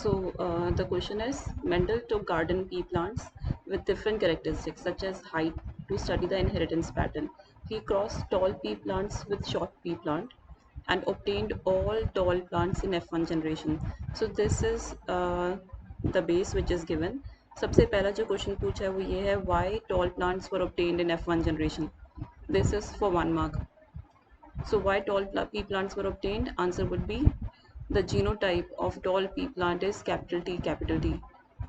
The question is, Mendel took garden pea plants with different characteristics such as height to study the inheritance pattern. He crossed tall pea plants with short pea plant and obtained all tall plants in F1 generation. So this is the base which is given. सबसे पहला जो question पूछा है वो ये है, why tall plants were obtained in F1 generation. This is for 1 mark. So why tall pea plants were obtained? Answer would be the genotype of tall pea plant is capital T capital T.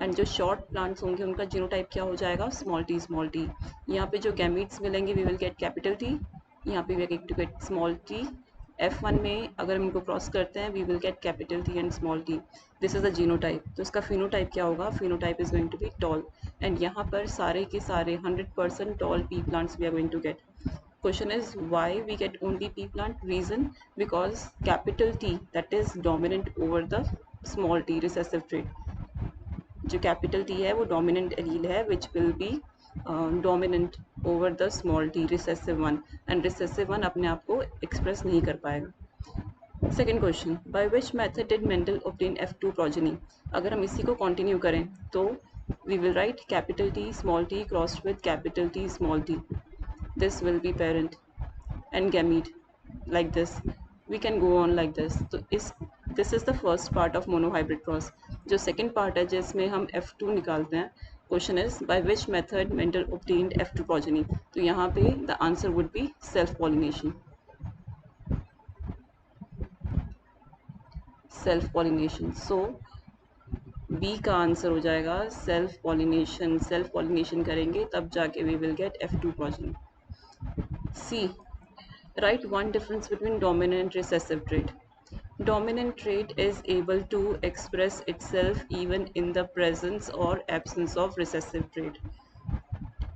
And जो short plants होंगे उनका genotype क्या हो जाएगा? Small T small T. यहाँ पे जो gametes मिलेंगे we will get capital T, यहाँ पे we get to get small T. F1 में अगर हम इनको क्रॉस करते हैं we will get capital T and small T. This is the genotype. तो इसका फिनोटाइप क्या होगा? Phenotype is going to be tall. And यहाँ पर सारे के सारे 100% tall pea plants we are going to get. Question is, why we get only pea plant? Reason, because capital T, that is dominant over the small t, recessive trait. जो capital T है वो dominant allele है which will be dominant over the small t, recessive one, and recessive one अपने आप को express नहीं कर पाएगा. Second question, by which method did Mendel obtain F2 progeny? अगर हम इसी को continue करें तो we will write capital T small t crossed with capital T small t. This will be parent and gamete, like this. We can go on like this. तो this is the first part of monohybrid cross. जो second part है जिसमें हम F2 निकालते हैं. Question is, by which method Mendel obtained F2 progeny? तो यहाँ पे the answer would be self pollination. Self pollination. So B का आंसर हो जाएगा सेल्फ पॉलिनेशन. सेल्फ पॉलिनेशन करेंगे तब जाके we will get F2 progeny. C, write one difference between dominant and recessive trait. Dominant trait is able to express itself even in the presence or absence of recessive trait.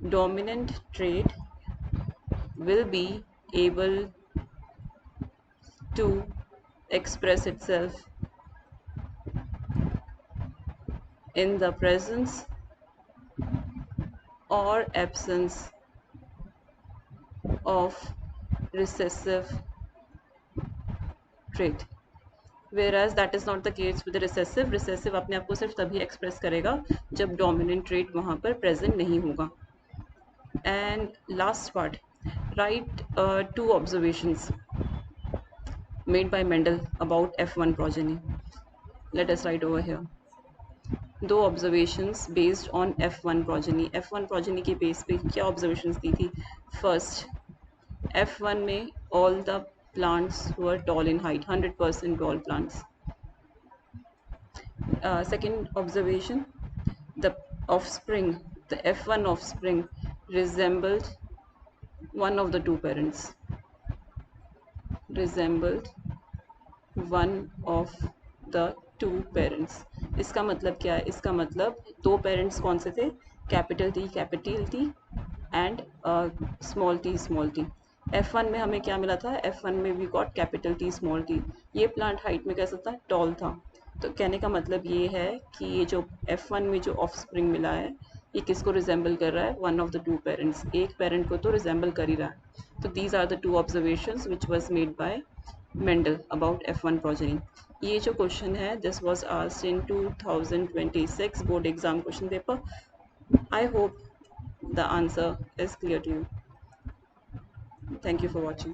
Dominant trait will be able to express itself in the presence or absence of recessive trait. Whereas that is not the case with the recessive. Recessive अपने आप को सिर्फ तभी express करेगा जब dominant trait वहाँ पर present नहीं होगा. And last part, write 2 observations made by Mendel about F1 progeny. Let us write over here. 2 observations based on F1 progeny. F1 progeny के base पे क्या observations दी थी? First, F1 में all the plants were tall in height, 100% tall plants. Second observation, the offspring, the F1 offspring resembled one of the 2 parents. Resembled one of the 2 parents. इसका मतलब क्या है? इसका मतलब 2 पेरेंट्स कौन से थे? Capital T and small T. F1 में हमें क्या मिला था? F1 में we got capital T small T. ये प्लांट हाइट में कैसा था? टॉल था. तो कहने का मतलब ये है कि ये जो F1 में जो ऑफस्प्रिंग मिला है ये किसको रिजेंबल कर रहा है? One of the 2 parents. एक पेरेंट को तो रिजेंबल कर ही रहा है. तो these are the 2 observations which was made by Mendel about F1 progeny. ये जो क्वेश्चन है this was asked in 2026 board exam question paper. I hope the answer is clear to you. Thank you for watching.